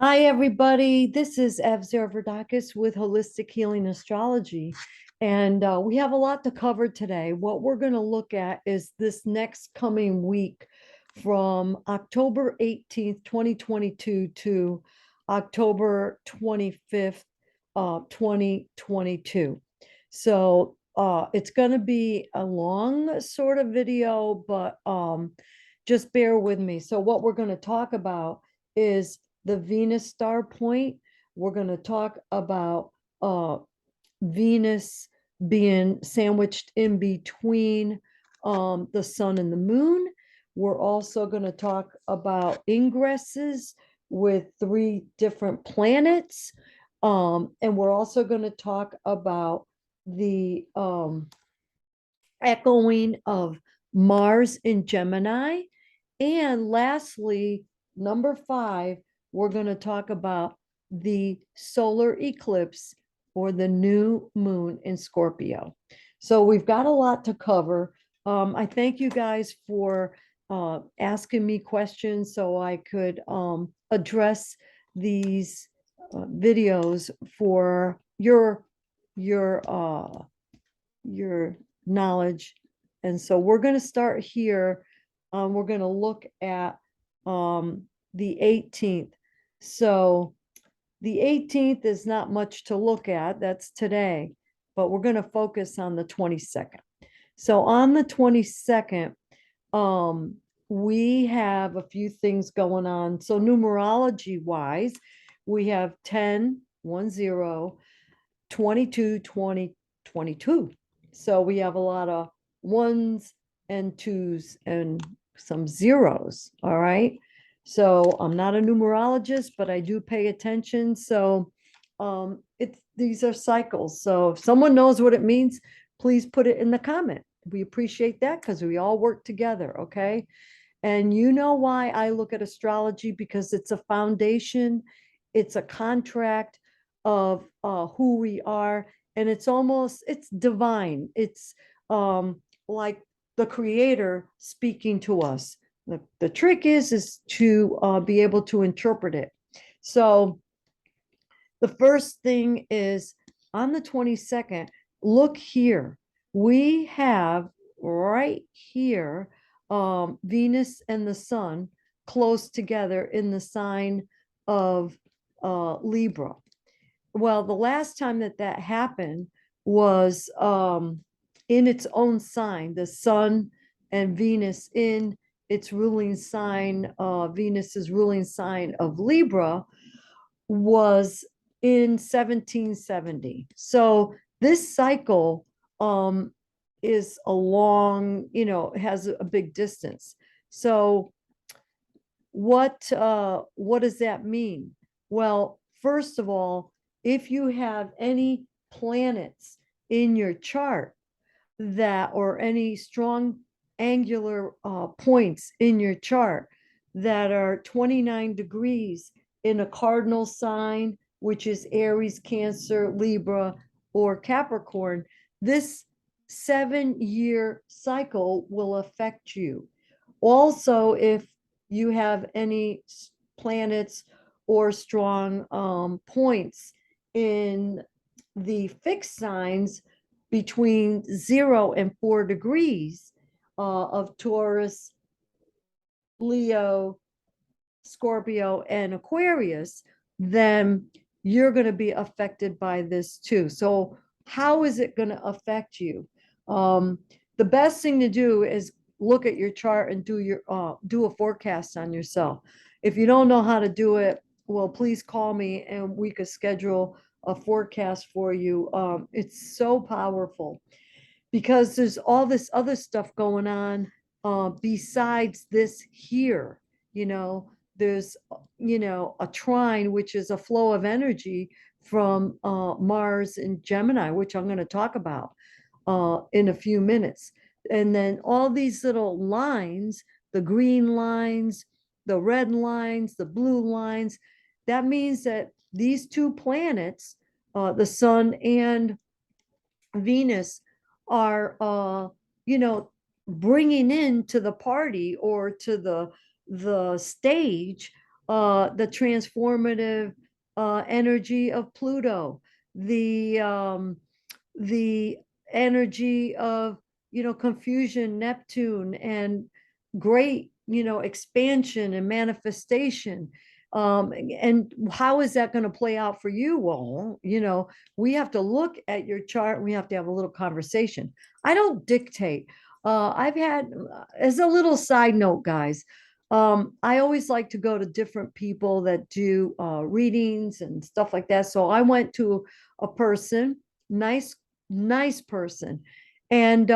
Hi, everybody. This is Evzer Verdakis with Holistic Healing Astrology. And we have a lot to cover today. What we're going to look at is this next coming week from October 18th, 2022 to October 25th, 2022. So it's going to be a long sort of video, but just bear with me. So what we're going to talk about is the Venus star point. We're going to talk about Venus being sandwiched in between the sun and the moon. We're also going to talk about ingresses with three different planets. And we're also going to talk about the echoing of Mars in Gemini. And lastly, number 5, we're going to talk about the solar eclipse or the new moon in Scorpio. So we've got a lot to cover. I thank you guys for asking me questions so I could address these videos for your your knowledge. And so we're going to start here. We're going to look at the 18th. So the 18th is not much to look at. That's today, but we're going to focus on the 22nd. So on the 22nd, we have a few things going on. So numerology wise, we have 10, 1, 22, 20, 22. So we have a lot of ones and twos and some zeros. All right. So I'm not a numerologist, but I do pay attention. So these are cycles. So if someone knows what it means, please put it in the comment. We appreciate that because we all work together. Okay. And you know why I look at astrology? Because it's a foundation, it's a contract of who we are, and it's divine. It's like the creator speaking to us. The trick is to be able to interpret it. So the first thing is on the 22nd, look here. We have right here Venus and the sun close together in the sign of Libra. Well, the last time that happened was in its own sign, the sun and Venus in its ruling sign, Venus's ruling sign of Libra was in 1770. So this cycle is a long, has a big distance. So what does that mean? Well, first of all, if you have any planets in your chart that or any strong angular points in your chart that are 29 degrees in a cardinal sign, which is Aries, Cancer, Libra, or Capricorn, this 7-year cycle will affect you. Also, if you have any planets or strong points in the fixed signs between 0 and 4 degrees of Taurus, Leo, Scorpio, and Aquarius, then you're going to be affected by this too. So how is it going to affect you? The best thing to do is look at your chart and do a forecast on yourself. If you don't know how to do it, well, please call me and we could schedule a forecast for you. It's so powerful because there's all this other stuff going on besides this here. There's a trine, which is a flow of energy from Mars and Gemini, which I'm going to talk about in a few minutes. And then all these little lines, the green lines, the red lines, the blue lines, that means that these two planets, the sun and Venus, are bringing into the party or to the stage the transformative energy of Pluto, the energy of, confusion, Neptune, and great, expansion and manifestation. And how is that going to play out for you? Well, we have to look at your chart. We have to have a little conversation. I don't dictate. I've had, as a little side note, guys, I always like to go to different people that do readings and stuff like that. So I went to a person, nice person, and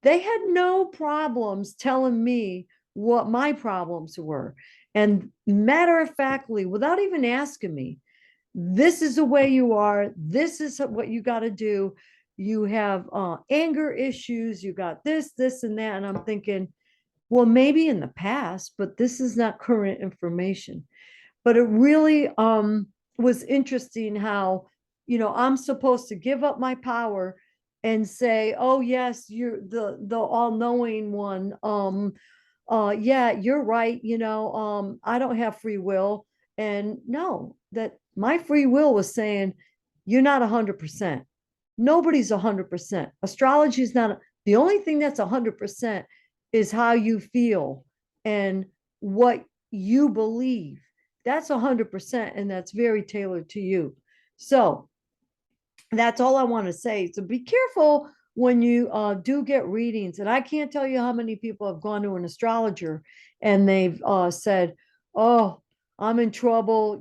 they had no problems telling me what my problems were. And matter of factly, without even asking me, this is the way you are. This is what you got to do. You have anger issues. You got this, and that. And I'm thinking, well, maybe in the past, but this is not current information. But it really was interesting how, I'm supposed to give up my power and say, oh yes, you're the all-knowing one. Yeah, you're right, I don't have free will. And no, that my free will was saying, you're not 100%. Nobody's 100%. Astrology is not, the only thing that's 100% is how you feel and what you believe. That's 100%, and that's very tailored to you. So that's all I want to say. So be careful when you do get readings. And I can't tell you how many people have gone to an astrologer and they've said, oh, I'm in trouble.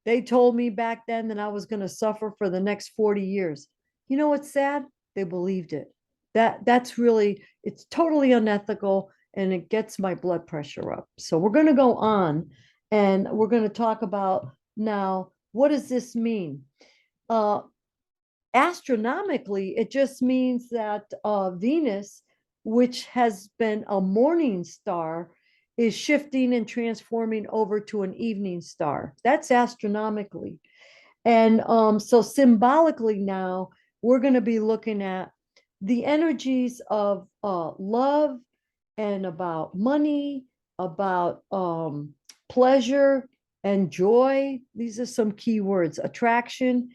They told me back then that I was going to suffer for the next 40 years. You know what's sad? They believed it. That's really, it's totally unethical, and it gets my blood pressure up. So we're going to go on, and we're going to talk about now, what does this mean? Astronomically, it just means that Venus, which has been a morning star, is shifting and transforming over to an evening star. That's astronomically. And so symbolically now, we're going to be looking at the energies of love, and about money, about pleasure and joy. These are some key words: attraction.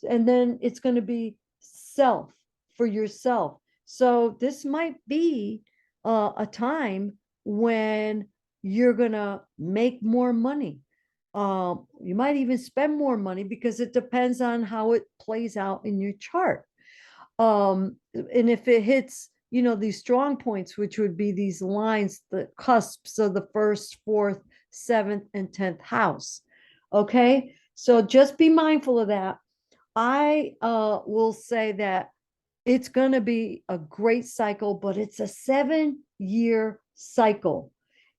And then it's going to be self, for yourself. So this might be a time when you're going to make more money. You might even spend more money, because it depends on how it plays out in your chart. And if it hits, these strong points, which would be these lines, the cusps of the first, fourth, seventh, and 10th house. Okay. So just be mindful of that. I will say that it's going to be a great cycle, but it's a 7-year cycle.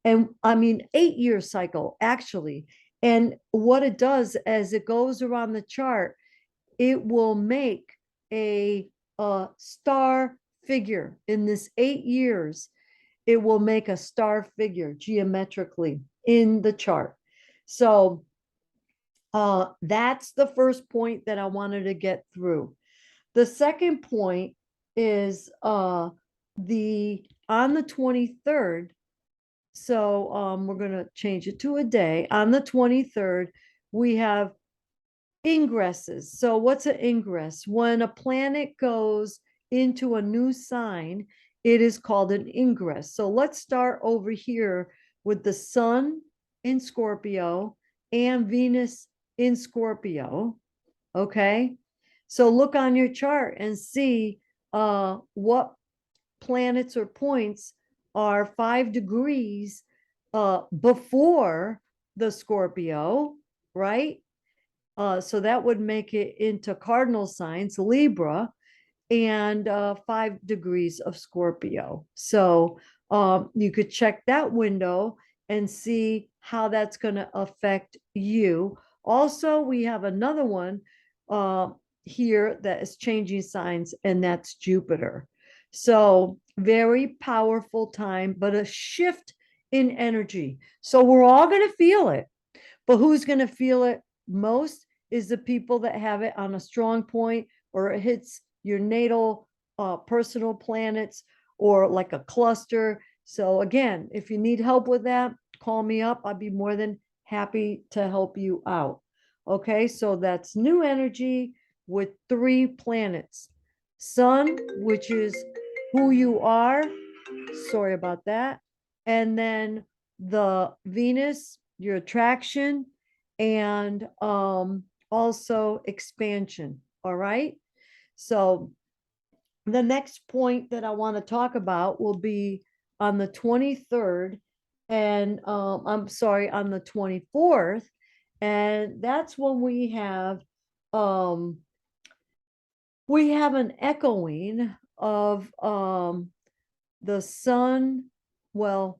And I mean, 8-year cycle, actually. And what it does, as it goes around the chart, it will make a star figure in this 8 years. It will make a star figure geometrically in the chart. So that's the first point that I wanted to get through. The second point is on the 23rd. So we're going to change it to a day. On the 23rd, we have ingresses. So what's an ingress? When a planet goes into a new sign, it is called an ingress. So let's start over here with the Sun in Scorpio and Venus in Scorpio. Okay. So look on your chart and see what planets or points are 5 degrees before the Scorpio, right? So that would make it into cardinal signs, Libra, and 5 degrees of Scorpio. So you could check that window and see how that's going to affect you. Also, we have another one here that is changing signs, and that's Jupiter. So very powerful time, but a shift in energy. So we're all going to feel it, but who's going to feel it most is the people that have it on a strong point, or it hits your natal personal planets, or like a cluster. So again, if you need help with that, call me up. I'd be more than happy to help you out. Okay, so that's new energy with 3 planets. Sun, which is who you are. Sorry about that. And then the Venus, your attraction, and also expansion. All right. So the next point that I want to talk about will be on the 23rd, and I'm sorry, on the 24th. And that's when um we have an echoing of the sun, well,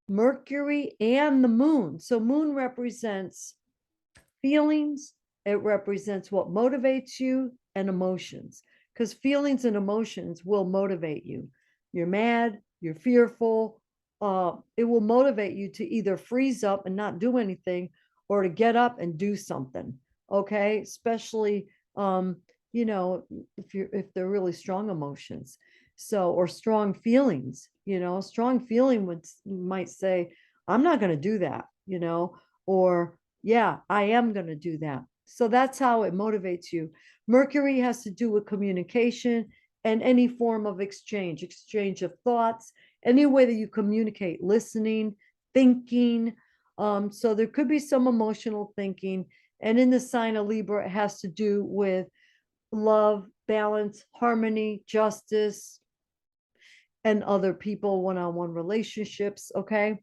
Mercury and the moon. So moon represents feelings, it represents what motivates you, and emotions, because feelings and emotions will motivate you. You're mad, you're fearful, it will motivate you to either freeze up and not do anything, or to get up and do something. Okay, especially if they're really strong emotions, so, or strong feelings. Strong feeling might say, I'm not going to do that, or yeah, I am going to do that. So that's how it motivates you. Mercury has to do with communication and any form of exchange of thoughts, any way that you communicate, listening, thinking. So there could be some emotional thinking. And in the sign of Libra, it has to do with love, balance, harmony, justice, and other people, one-on-one relationships. Okay.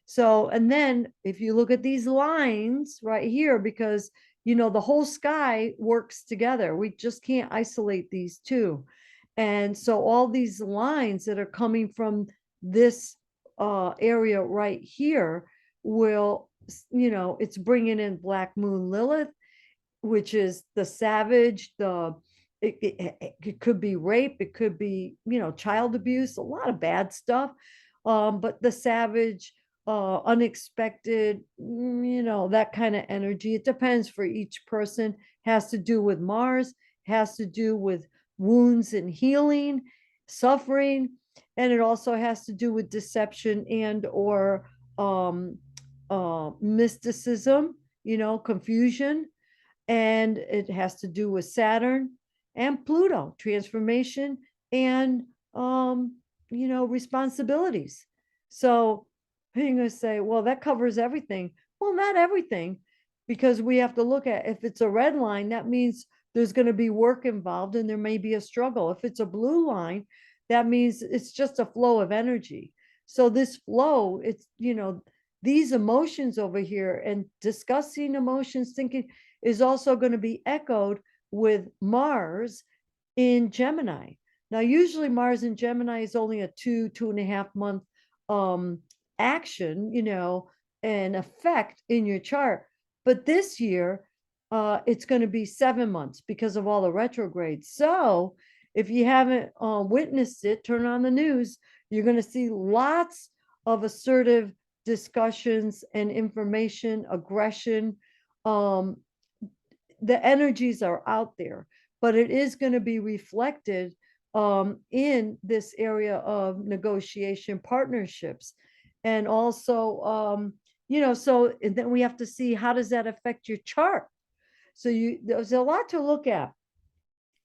So, and then if you look at these lines right here, because the whole sky works together, we just can't isolate these two. And so all these lines that are coming from this area right here will, it's bringing in Black Moon Lilith, which is the savage, it could be rape, it could be, child abuse, a lot of bad stuff. But the savage, unexpected, that kind of energy. It depends for each person. Has to do with Mars, has to do with wounds and healing, suffering, and it also has to do with deception and or mysticism, confusion, and it has to do with Saturn and Pluto, transformation and responsibilities. So you're going to say, well, that covers everything. Well, not everything, because we have to look at, if it's a red line, that means there's going to be work involved and there may be a struggle. If it's a blue line, that means it's just a flow of energy. So this flow, it's, these emotions over here, and discussing emotions, thinking, is also going to be echoed with Mars in Gemini. Now, usually Mars in Gemini is only a 2.5 month action, and effect in your chart. But this year, it's going to be 7 months because of all the retrogrades. So if you haven't witnessed it, turn on the news. You're going to see lots of assertive discussions and information, aggression. The energies are out there, but it is going to be reflected in this area of negotiation, partnerships, and also, so and then we have to see, how does that affect your chart? So there's a lot to look at.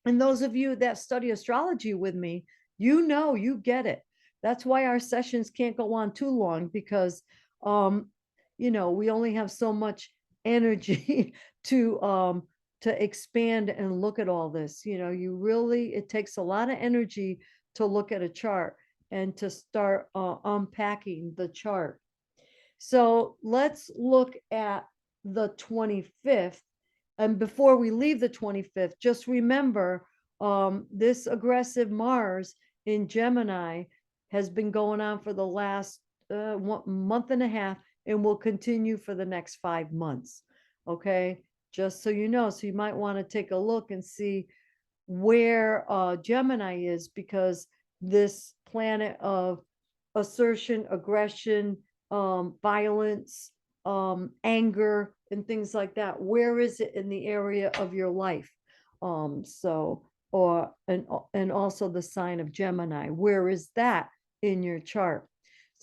And those of you that study astrology with me, you get it. That's why our sessions can't go on too long, because we only have so much energy to expand and look at all this. It takes a lot of energy to look at a chart and to start unpacking the chart. So let's look at the 25th. And before we leave the 25th, just remember, this aggressive Mars in Gemini has been going on for the last 1.5 months, and will continue for the next 5 months. Okay, just so you know. So you might want to take a look and see where Gemini is, because this planet of assertion, aggression, violence, anger, and things like that, where is it in the area of your life? And also the sign of Gemini, where is that in your chart?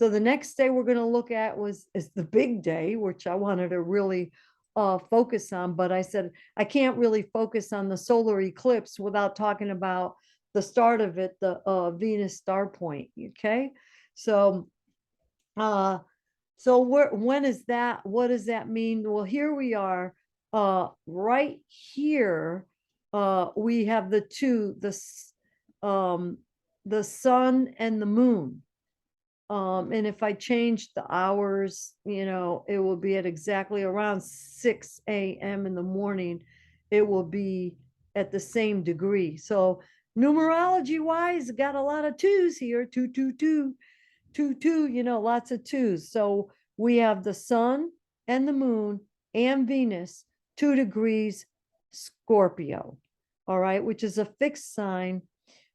So the next day we're going to look at is the big day, which I wanted to really focus on, but I said I can't really focus on the solar eclipse without talking about the start of it, the Venus star point. Okay, so when is that? What does that mean? Well, here we are, right here. We have the sun and the moon. And if I change the hours, it will be at exactly around 6 a.m. in the morning. It will be at the same degree. So numerology wise, got a lot of twos here. 222, 22, lots of twos. So we have the sun and the moon and Venus, 2 degrees Scorpio. All right, which is a fixed sign.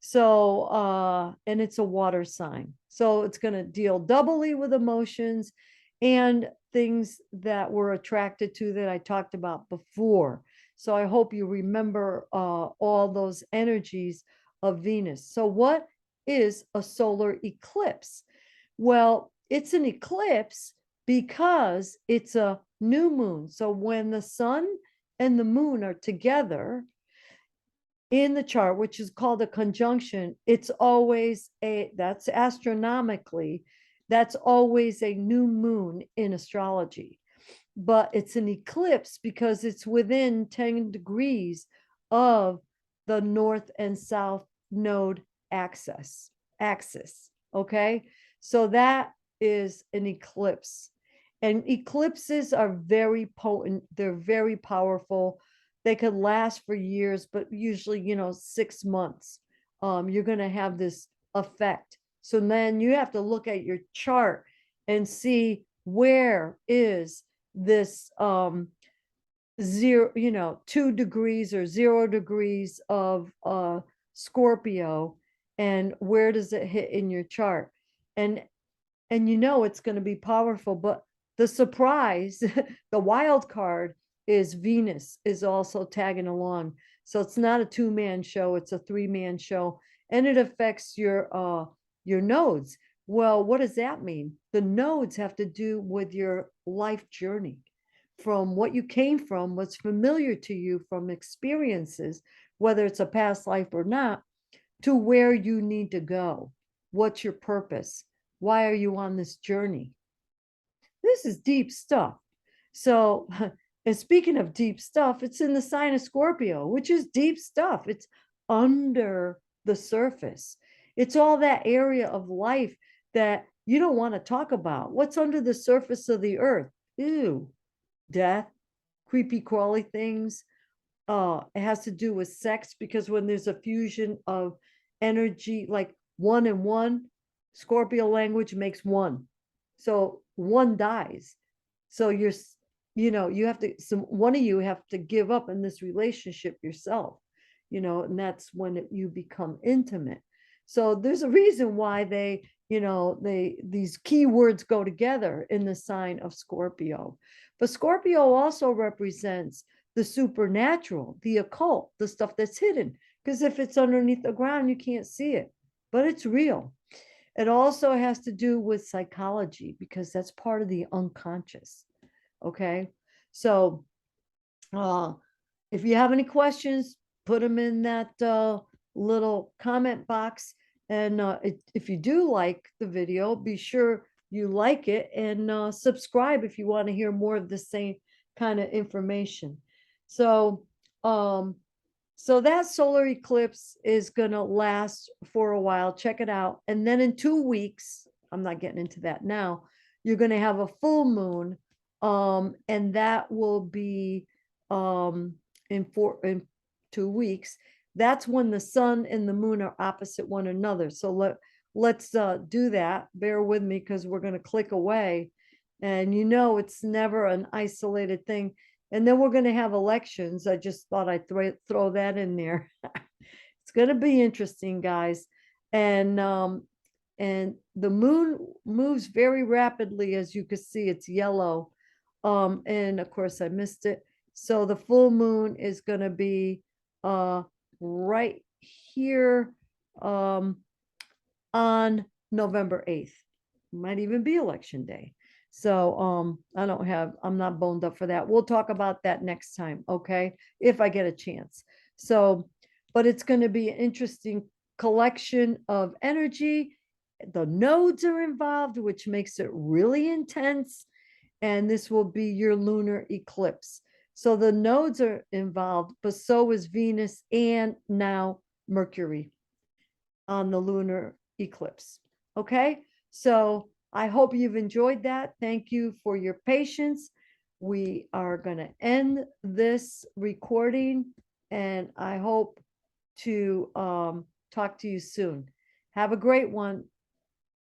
So, and it's a water sign. So it's going to deal doubly with emotions and things that we're attracted to that I talked about before. So I hope you remember all those energies of Venus. So what is a solar eclipse? Well, it's an eclipse because it's a new moon. So when the sun and the moon are together in the chart, which is called a conjunction, it's always that's astronomically, that's always a new moon in astrology. But it's an eclipse because it's within 10 degrees of the north and south node axis. Okay. So that is an eclipse. And eclipses are very potent, they're very powerful. They could last for years, but usually, 6 months. You're going to have this effect. So then you have to look at your chart and see where is this 2 degrees or 0 degrees of Scorpio, and where does it hit in your chart? And it's going to be powerful, but the surprise, the wild card is Venus is also tagging along. So it's not a 2-man show, it's a 3-man show, and it affects your nodes. Well, what does that mean? The nodes have to do with your life journey, from what you came from, what's familiar to you from experiences, whether it's a past life or not, to where you need to go. What's your purpose? Why are you on this journey? This is deep stuff. So, and speaking of deep stuff, it's in the sign of Scorpio, which is deep stuff. It's under the surface. It's all that area of life that you don't want to talk about. What's under the surface of the earth? Ew, death, creepy crawly things. It has to do with sex, because when there's a fusion of energy, like 1 and 1, Scorpio language makes 1. So 1 dies. So you have to, one of you have to give up in this relationship yourself, and that's when you become intimate. So there's a reason why these keywords go together in the sign of Scorpio. But Scorpio also represents the supernatural, the occult, the stuff that's hidden. Because if it's underneath the ground, you can't see it, but it's real. It also has to do with psychology, because that's part of the unconscious. Okay. So if you have any questions, put them in that little comment box. And if you do like the video, be sure you like it and subscribe if you want to hear more of the same kind of information. So, so that solar eclipse is going to last for a while. Check it out. And then in 2 weeks, I'm not getting into that now, you're going to have a full moon. And that will be in 2 weeks. That's when the sun and the moon are opposite one another. So let's do that. Bear with me, because we're going to click away. And it's never an isolated thing. And then we're going to have elections. I just thought I'd throw that in there. It's going to be interesting, guys. And the moon moves very rapidly, as you can see. It's yellow. And of course I missed it. So the full moon is going to be right here on November 8th, might even be election day. So I'm not boned up for that. We'll talk about that next time, okay? If I get a chance. So, but it's going to be an interesting collection of energy. The nodes are involved, which makes it really intense. And this will be your lunar eclipse. So the nodes are involved, but so is Venus and now Mercury on the lunar eclipse. Okay, so I hope you've enjoyed that. Thank you for your patience. We are going to end this recording, and I hope to talk to you soon. Have a great one.